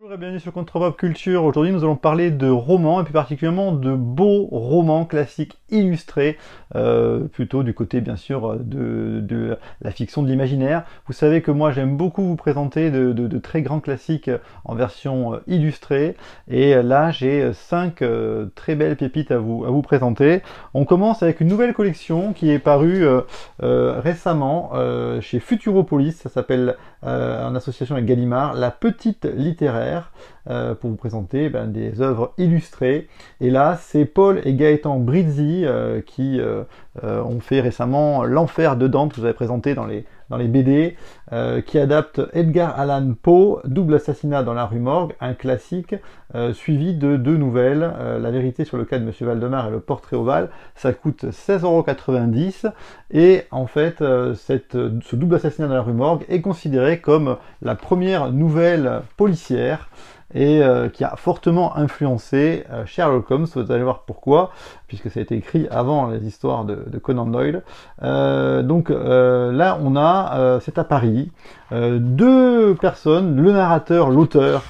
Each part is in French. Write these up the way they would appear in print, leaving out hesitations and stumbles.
Bonjour et bienvenue sur Contre Pop Culture. Aujourd'hui nous allons parler de romans et plus particulièrement de beaux romans classiques illustrés, plutôt du côté bien sûr de la fiction de l'imaginaire. Vous savez que moi j'aime beaucoup vous présenter de très grands classiques en version illustrée et là j'ai 5 très belles pépites à vous présenter. On commence avec une nouvelle collection qui est parue récemment chez Futuropolis, ça s'appelle en association avec Gallimard, La Petite Littéraire, pour vous présenter des œuvres illustrées. Et là, c'est Paul et Gaëtan Brizzi qui ont fait récemment L'Enfer de Dante, que vous avez présenté dans les BD, qui adapte Edgar Allan Poe, Double assassinat dans la rue Morgue, un classique, suivi de 2 nouvelles, La vérité sur le cas de Monsieur Valdemar et Le portrait ovale. Ça coûte 16,90 € et en fait ce double assassinat dans la rue Morgue est considéré comme la première nouvelle policière et qui a fortement influencé Sherlock Holmes. Vous allez voir pourquoi, puisque ça a été écrit avant les histoires de Conan Doyle. Là on a, c'est à Paris, 2 personnes, le narrateur, l'auteur,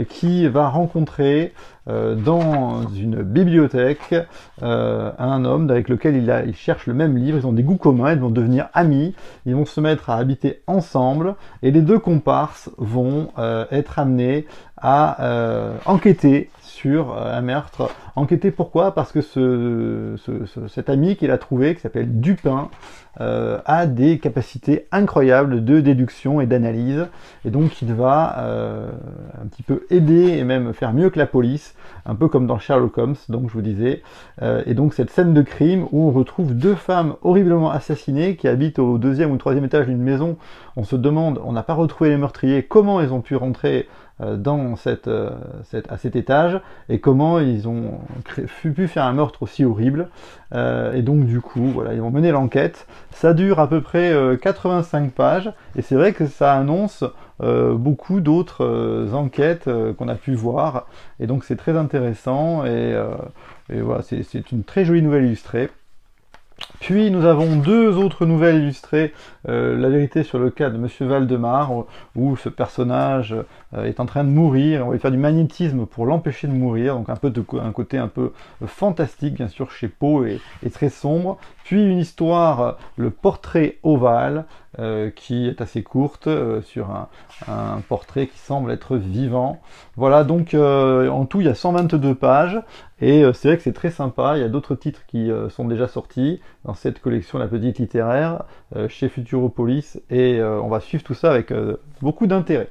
qui va rencontrer dans une bibliothèque un homme avec lequel il cherche le même livre. Ils ont des goûts communs, ils vont devenir amis, ils vont se mettre à habiter ensemble et les 2 comparses vont être amenés à enquêter sur un meurtre. Enquêter pourquoi? Parce que cet ami qu'il a trouvé, qui s'appelle Dupin, a des capacités incroyables de déduction et d'analyse, et donc il va un petit peu aider et même faire mieux que la police, un peu comme dans Sherlock Holmes, donc je vous disais. Et donc cette scène de crime où on retrouve 2 femmes horriblement assassinées qui habitent au 2e ou 3e étage d'une maison. On se demande, on n'a pas retrouvé les meurtriers, comment ils ont pu rentrer dans à cet étage et comment ils ont pu faire un meurtre aussi horrible. Et donc du coup, voilà, ils vont mener l'enquête. Ça dure à peu près 85 pages et c'est vrai que ça annonce beaucoup d'autres enquêtes qu'on a pu voir, et donc c'est très intéressant et voilà, c'est une très jolie nouvelle illustrée. Puis nous avons 2 autres nouvelles illustrées, La vérité sur le cas de Monsieur Valdemar, où ce personnage est en train de mourir, on va lui faire du magnétisme pour l'empêcher de mourir, donc un côté un peu fantastique bien sûr chez Poe et très sombre. Puis une histoire, Le portrait ovale, qui est assez courte, sur un portrait qui semble être vivant. Voilà, donc en tout il y a 122 pages, et c'est vrai que c'est très sympa. Il y a d'autres titres qui sont déjà sortis dans cette collection La Petite Littéraire, chez Futuropolis, et on va suivre tout ça avec beaucoup d'intérêt.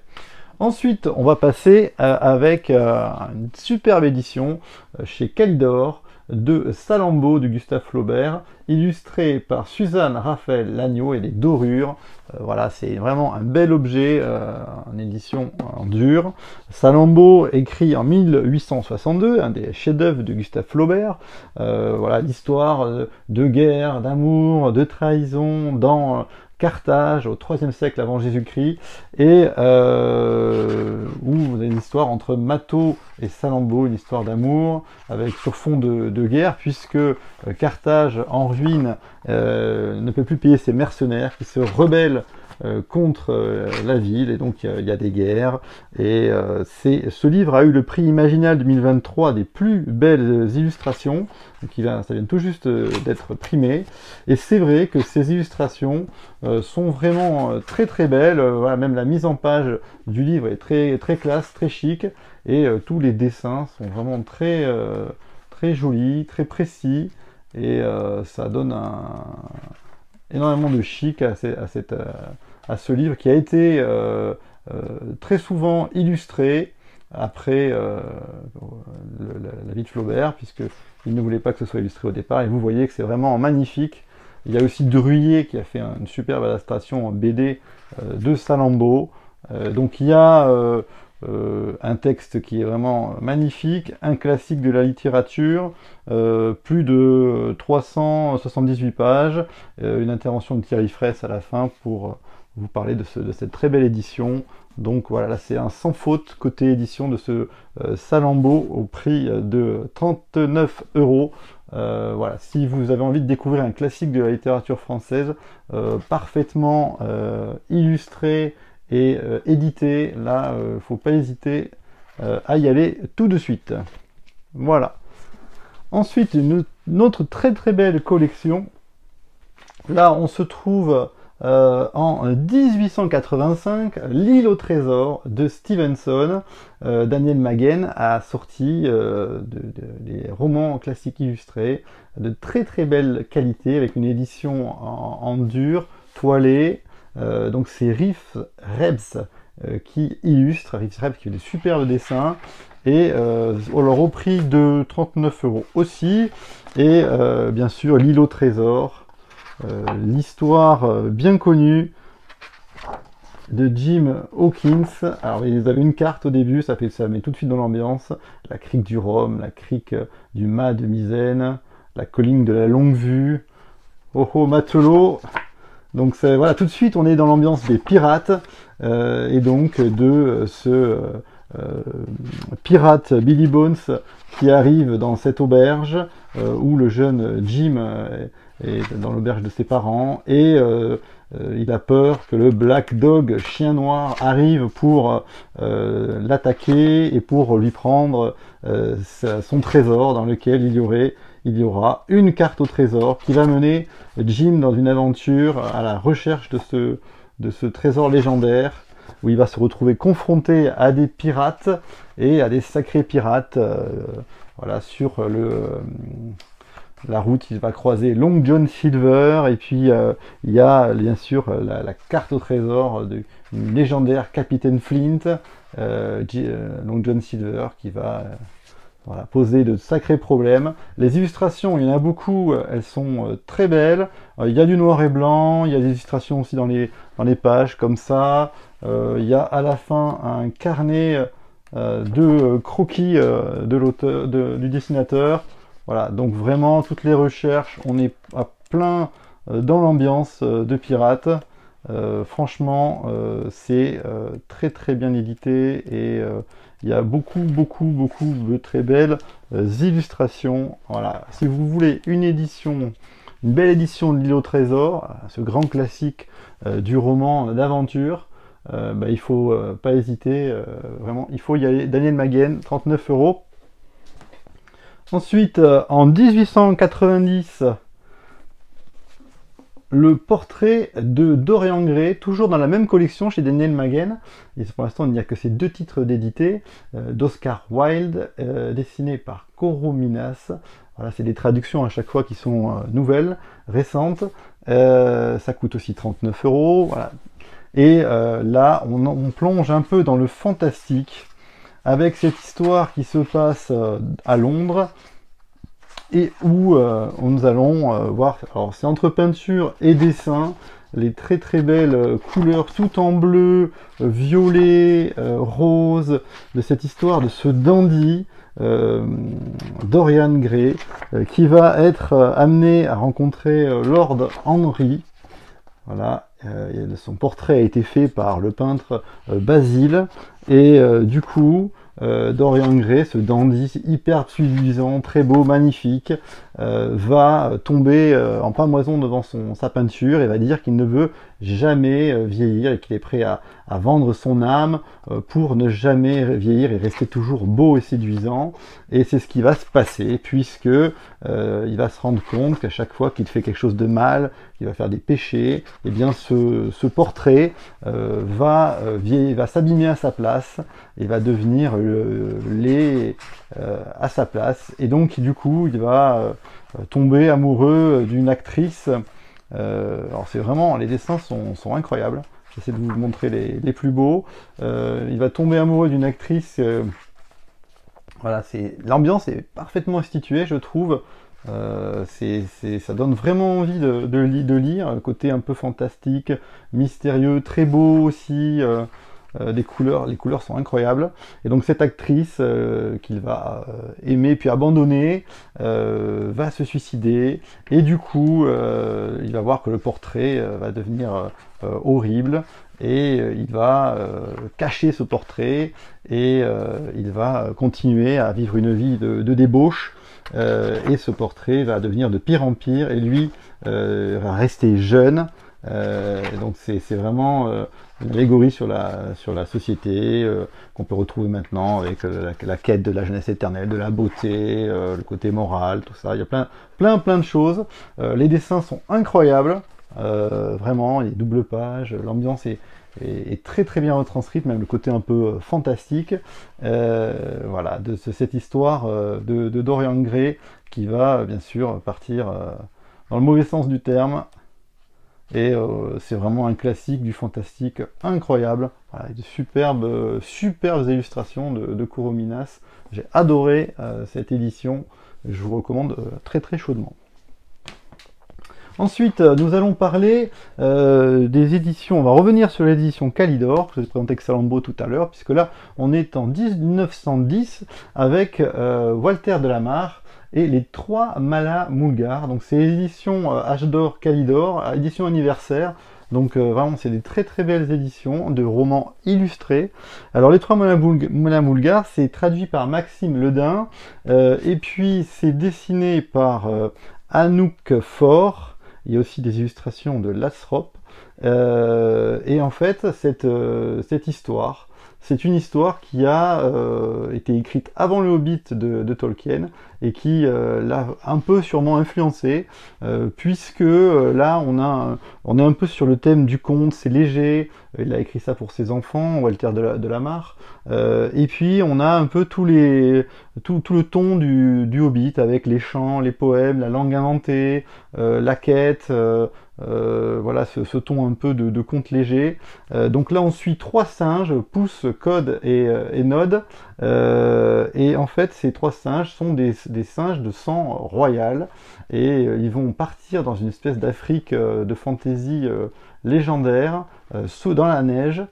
Ensuite, on va passer avec une superbe édition chez Calidor de Salammbô de Gustave Flaubert, illustré par Suzanne Raphaël Lagneau et les dorures. Voilà, c'est vraiment un bel objet en édition en dur. Salammbô, écrit en 1862, un des chefs-d'œuvre de Gustave Flaubert. Voilà, l'histoire de guerre, d'amour, de trahison dans Carthage au IIIe siècle avant Jésus-Christ, et où vous avez une histoire entre Mathô et Salammbô, une histoire d'amour avec sur fond de guerre, puisque Carthage en ruine ne peut plus payer ses mercenaires qui se rebellent contre la ville, et donc il y a des guerres, et ce livre a eu le prix Imaginal 2023 des plus belles illustrations, ça vient tout juste d'être primé, et c'est vrai que ces illustrations sont vraiment très très belles. Voilà, même la mise en page du livre est très classe, très chic, et tous les dessins sont vraiment très jolis, très précis, et ça donne énormément de chic à ce livre qui a été très souvent illustré après la vie de Flaubert, puisqu'il ne voulait pas que ce soit illustré au départ, et vous voyez que c'est vraiment magnifique. Il y a aussi Druillet qui a fait une superbe illustration en BD de Salammbô. Donc il y a un texte qui est vraiment magnifique, un classique de la littérature, plus de 378 pages, une intervention de Thierry Fraisse à la fin pour vous parler de cette très belle édition. Donc voilà, là c'est un sans faute côté édition de ce Salammbô au prix de 39 €. Voilà, si vous avez envie de découvrir un classique de la littérature française, parfaitement illustré et édité, là, faut pas hésiter à y aller tout de suite. Voilà. Ensuite, une autre très très belle collection. Là, on se trouve en 1885, L'île au trésor de Stevenson. Daniel Maguen a sorti des romans classiques illustrés de très très belle qualité, avec une édition en dur, toilée. Donc c'est Riff Rebs qui illustre, Riff Rebs qui fait des superbes dessins, et alors au prix de 39 € aussi. Et bien sûr, L'île au trésor. L'histoire bien connue de Jim Hawkins. Alors vous avez une carte au début, ça met tout de suite dans l'ambiance. La crique du Rhum, la crique du mât de misaine, la colline de la longue vue. Oh oh, matelot. Donc voilà, tout de suite on est dans l'ambiance des pirates, et donc de ce pirate Billy Bones qui arrive dans cette auberge où le jeune Jim est dans l'auberge de ses parents, et il a peur que le Black Dog, chien noir, arrive pour l'attaquer et pour lui prendre son trésor, dans lequel il y aura une carte au trésor qui va mener Jim dans une aventure à la recherche de ce trésor légendaire, où il va se retrouver confronté à des pirates, et à des sacrés pirates. Voilà, sur la route, il va croiser Long John Silver, et puis il y a bien sûr la carte au trésor du légendaire Capitaine Flint, Long John Silver, qui va voilà, poser de sacrés problèmes. Les illustrations, il y en a beaucoup, elles sont très belles. Il y a du noir et blanc, il y a des illustrations aussi dans les pages, comme ça. Il y a à la fin un carnet de croquis de l'auteur, du dessinateur. Voilà, donc vraiment, toutes les recherches, on est à plein dans l'ambiance de pirates. Franchement, c'est très très bien édité, et il y a beaucoup de très belles illustrations. Voilà, si vous voulez une belle édition de L'île au trésor, ce grand classique du roman d'aventure, il faut pas hésiter, vraiment, il faut y aller. Daniel Maguen, 39 €. Ensuite, en 1890, le portrait de Dorian Gray, toujours dans la même collection chez Daniel Maguen. Et pour l'instant, il n'y a que ces deux titres d'édité, d'Oscar Wilde, dessiné par Corominas. Voilà, c'est des traductions à chaque fois qui sont nouvelles, récentes. Ça coûte aussi 39 €. Voilà. Et là, on plonge un peu dans le fantastique, avec cette histoire qui se passe à Londres, et où nous allons voir, alors c'est entre peinture et dessin, les très très belles couleurs tout en bleu, violet, rose, de cette histoire de ce dandy, Dorian Gray, qui va être amené à rencontrer Lord Henry. Voilà, son portrait a été fait par le peintre Basile, et du coup, Dorian Gray, ce dandy hyper séduisant, très beau, magnifique, va tomber en pamoison devant sa peinture, et va dire qu'il ne veut jamais vieillir, et qu'il est prêt à vendre son âme pour ne jamais vieillir et rester toujours beau et séduisant. Et c'est ce qui va se passer, puisque il va se rendre compte qu'à chaque fois qu'il fait quelque chose de mal, qu'il va faire des péchés, et bien ce portrait va s'abîmer à sa place, et va devenir laid à sa place. Et donc du coup, il va tomber amoureux d'une actrice. Alors c'est vraiment, les dessins sont incroyables. J'essaie de vous montrer les plus beaux. Il va tomber amoureux d'une actrice. Voilà, l'ambiance est parfaitement instituée, je trouve. Ça donne vraiment envie de lire. Le côté un peu fantastique, mystérieux, très beau aussi. Les couleurs sont incroyables. Et donc cette actrice qu'il va aimer puis abandonner va se suicider, et du coup il va voir que le portrait va devenir horrible, et il va cacher ce portrait, et il va continuer à vivre une vie de débauche, et ce portrait va devenir de pire en pire, et lui va rester jeune, Donc c'est vraiment une allégorie sur la société qu'on peut retrouver maintenant avec la quête de la jeunesse éternelle, de la beauté, le côté moral, tout ça. Il y a plein de choses. Les dessins sont incroyables, vraiment, les doubles pages, l'ambiance est très bien retranscrite, même le côté un peu fantastique. Voilà, de cette histoire de Dorian Gray qui va bien sûr partir dans le mauvais sens du terme. Et c'est vraiment un classique du fantastique incroyable. Voilà, de superbes illustrations de Kurominas. J'ai adoré cette édition. Je vous recommande très chaudement. Ensuite, nous allons parler des éditions. On va revenir sur l'édition Kalidor, que je vous ai présenté avec Salambo tout à l'heure, puisque là, on est en 1910 avec Walter Delamare et les 3 Mala Mulgar. Donc, c'est l'édition H-d'or Kalidor, édition anniversaire. Donc, vraiment, c'est des très belles éditions de romans illustrés. Alors, les 3 Mala Mulgar, c'est traduit par Maxime Ledin, et puis c'est dessiné par Anouk Faure. Il y a aussi des illustrations de Lasrop. Et en fait, cette histoire, c'est une histoire qui a été écrite avant le Hobbit de Tolkien et qui l'a un peu sûrement influencé, puisque là, on est un peu sur le thème du conte, c'est léger. Il a écrit ça pour ses enfants, Walter Delamare. Et puis, on a un peu tout le ton du Hobbit, avec les chants, les poèmes, la langue inventée, la quête, voilà, ce ton un peu de conte léger. Donc là, on suit 3 singes, Pouce, Code et Nod. Et en fait, ces 3 singes sont des singes de sang royal. Et ils vont partir dans une espèce d'Afrique de fantaisie légendaire, dans la neige,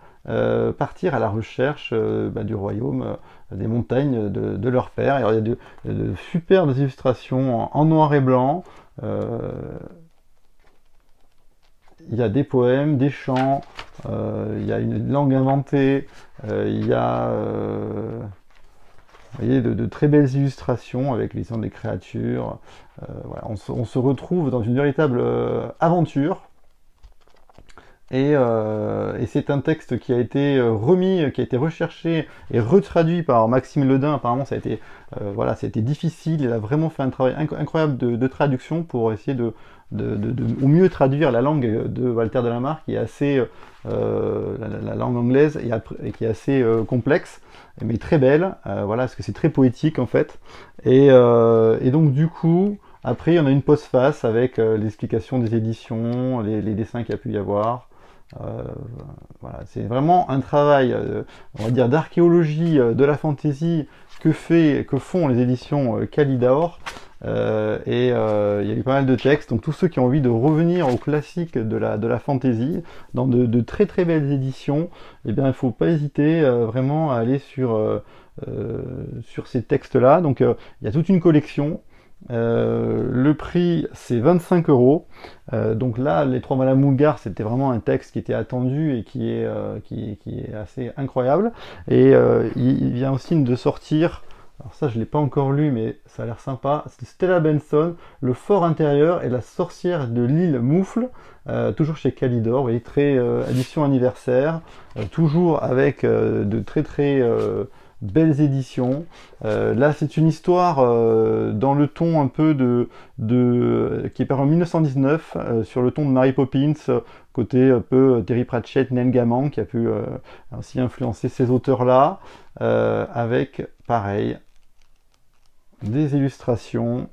partir à la recherche du royaume, des montagnes de leur père. Alors, il y a de superbes illustrations en noir et blanc. Il y a des poèmes, des chants, il y a une langue inventée, il y a vous voyez, de très belles illustrations avec les sons des créatures. Voilà, on se retrouve dans une véritable aventure. Et c'est un texte qui a été remis, qui a été recherché et retraduit par Maxime Ledin. Apparemment, ça a été, voilà, ça a été difficile. Il a vraiment fait un travail incroyable de traduction pour essayer au mieux traduire la langue de Walter Delamare, qui est assez, la langue anglaise, et qui est assez complexe, mais très belle. Voilà, parce que c'est très poétique en fait. Et donc du coup, après, on a une postface avec l'explication des éditions, les dessins qu'il y a pu y avoir. Voilà, c'est vraiment un travail, on va dire, d'archéologie de la fantaisie que font les éditions Kalidor. Et il y a eu pas mal de textes, donc tous ceux qui ont envie de revenir aux classiques de la fantaisie, dans de très belles éditions, eh bien il ne faut pas hésiter vraiment à aller sur ces textes-là. Donc il y a toute une collection. Le prix c'est 25 €. Donc là, les 3 Mala Mulgar, c'était vraiment un texte qui était attendu et qui est assez incroyable. Et il vient aussi de sortir, alors ça je l'ai pas encore lu, mais ça a l'air sympa, c'est Stella Benson, Le Fort Intérieur et la sorcière de l'île Moufle, toujours chez Kalidor. Vous voyez, édition anniversaire, toujours avec de très belles éditions. Là, c'est une histoire dans le ton un peu qui est paru en 1919, sur le ton de Mary Poppins, côté un peu Terry Pratchett, Neil Gaiman, qui a pu aussi influencer ces auteurs-là, avec, pareil, des illustrations.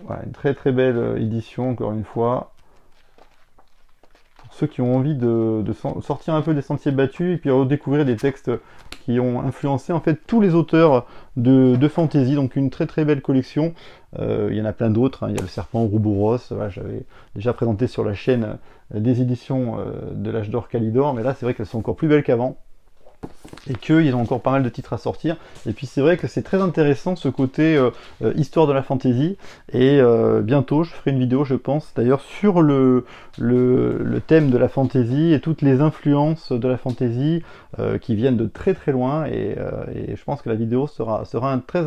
Voilà, une très belle édition, encore une fois. Ceux qui ont envie de sortir un peu des sentiers battus et puis redécouvrir des textes qui ont influencé en fait tous les auteurs de fantasy. Donc une très belle collection. Il y en a plein d'autres, hein. Il y a le Serpent Ouroboros, voilà, j'avais déjà présenté sur la chaîne des éditions de l'âge d'or Kalidor, mais là c'est vrai qu'elles sont encore plus belles qu'avant. Et qu'ils ont encore pas mal de titres à sortir. Et puis c'est vrai que c'est très intéressant ce côté histoire de la fantaisie. Et bientôt je ferai une vidéo, je pense, d'ailleurs sur le thème de la fantaisie et toutes les influences de la fantaisie qui viennent de très loin. Et je pense que la vidéo sera très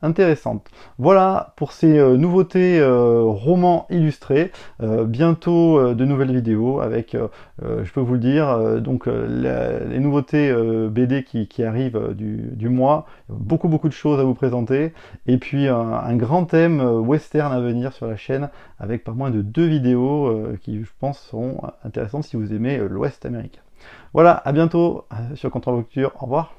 intéressantes. Voilà pour ces nouveautés romans illustrés. Bientôt de nouvelles vidéos avec, je peux vous le dire, les nouveautés BD qui arrivent du mois. Beaucoup de choses à vous présenter. Et puis un grand thème western à venir sur la chaîne avec pas moins de 2 vidéos qui, je pense, seront intéressantes si vous aimez l'Ouest américain. Voilà, à bientôt sur Contre-Lecture. Au revoir.